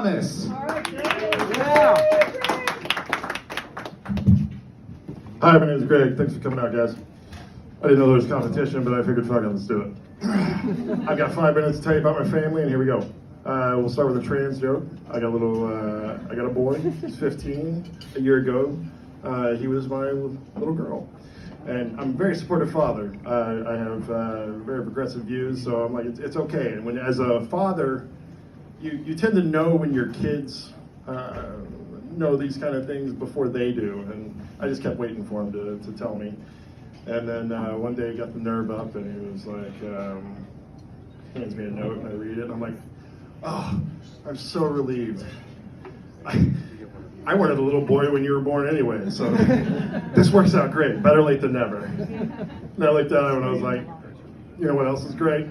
Thomas. Yeah. Hi, my name is Greg. Thanks for coming out, guys. I didn't know there was competition, but I figured, fuck it, let's do it. I've got 5 minutes to tell you about my family, and here we go. We'll start with a trans joke. I got a boy. He's 15. A year ago, he was my little girl. And I'm a very supportive father. I have very progressive views, so I'm like, it's okay. And as a father, you tend to know when your kids know these kind of things before they do. And I just kept waiting for him to tell me. And then one day he got the nerve up and he was like, hands me a note and I read it and I'm like, oh, I'm so relieved. I wanted a little boy when you were born anyway, so this works out great. Better late than never. And I looked at him and I was like, you know what else is great?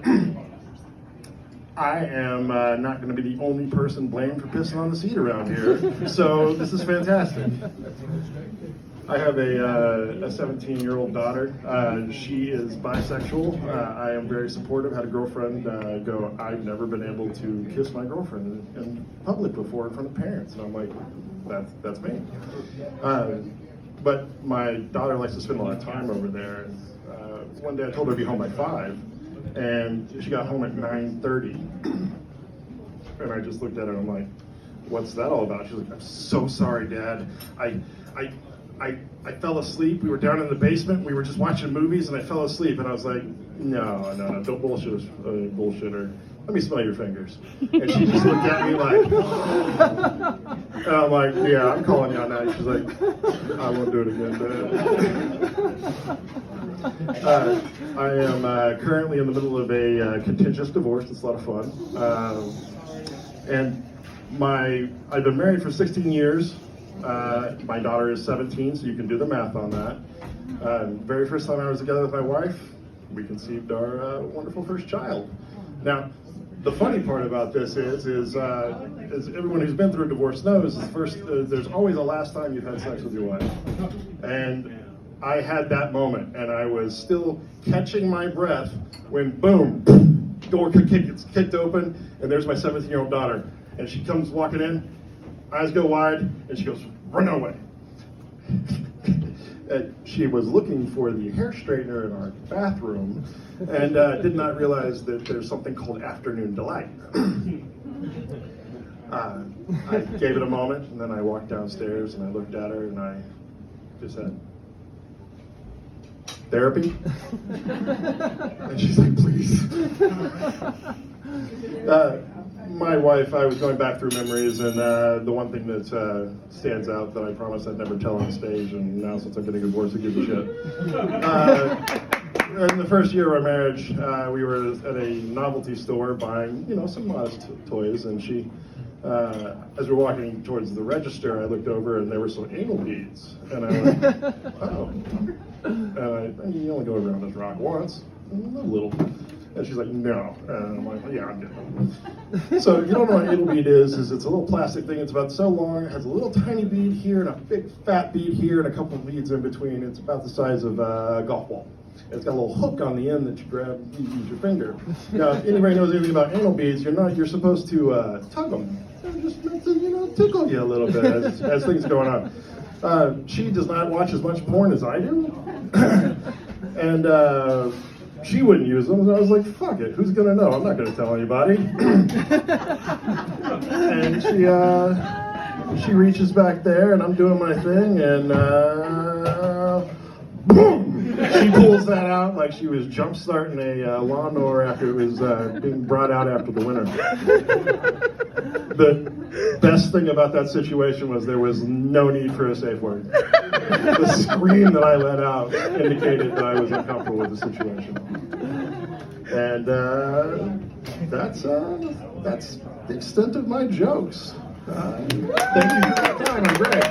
I am not going to be the only person blamed for pissing on the seat around here, so this is fantastic. I have a 17-year-old daughter. She is bisexual. I am very supportive. Had a girlfriend go, I've never been able to kiss my girlfriend in public before in front of parents. And I'm like, that's me. But my daughter likes to spend a lot of time over there. And, one day I told her to be home by 5, and she got home at 9:30. And I just looked at her and I'm like, what's that all about? She's like, I'm so sorry, Dad. I fell asleep. We were down in the basement. We were just watching movies, and I fell asleep. And I was like, no, don't bullshit, bullshitter. Let me smell your fingers. And she just looked at me like, and I'm like, yeah, I'm calling you on that. She's like, I won't do it again, Dad. I am currently in the middle of a contentious divorce. It's a lot of fun. And I've been married for 16 years. My daughter is 17, so you can do the math on that. Very first time I was together with my wife, we conceived our wonderful first child. Now, the funny part about this is everyone who's been through a divorce knows, there's always a last time you've had sex with your wife. And I had that moment, and I was still catching my breath when, boom, door gets kicked open, and there's my 17-year-old daughter. And she comes walking in, eyes go wide, and she goes, run away. She was looking for the hair straightener in our bathroom and did not realize that there's something called afternoon delight. I gave it a moment, and then I walked downstairs and I looked at her and I just said, therapy? And she's like, please. My wife, I was going back through memories, and the one thing that stands out that I promised I'd never tell on stage, and now since I'm getting a divorce, who gives a shit? In the first year of our marriage, we were at a novelty store buying, some modest toys, and she, as we're walking towards the register, I looked over and there were some anal beads, and I went, oh. And you only go around this rock once, a little. And she's like, no. And I'm like, well, yeah, I'm getting. So you don't know what anal bead is it's a little plastic thing. It's about so long. It has a little tiny bead here and a big fat bead here and a couple of beads in between. It's about the size of a golf ball. And it's got a little hook on the end that you grab, you use your finger. Now, if anybody knows anything about anal beads, you're supposed to tug them. Just meant to, tickle you a little bit as things going on. She does not watch as much porn as I do. And she wouldn't use them, so I was like, fuck it, who's gonna know? I'm not gonna tell anybody. And she reaches back there, and I'm doing my thing, and boom! She pulls that out like she was jump starting a lawnmower after it was being brought out after the winter. The best thing about that situation was there was no need for a safe word. The scream that I let out indicated that I was uncomfortable with the situation. And that's the extent of my jokes. Thank you for your time. I'm Greg.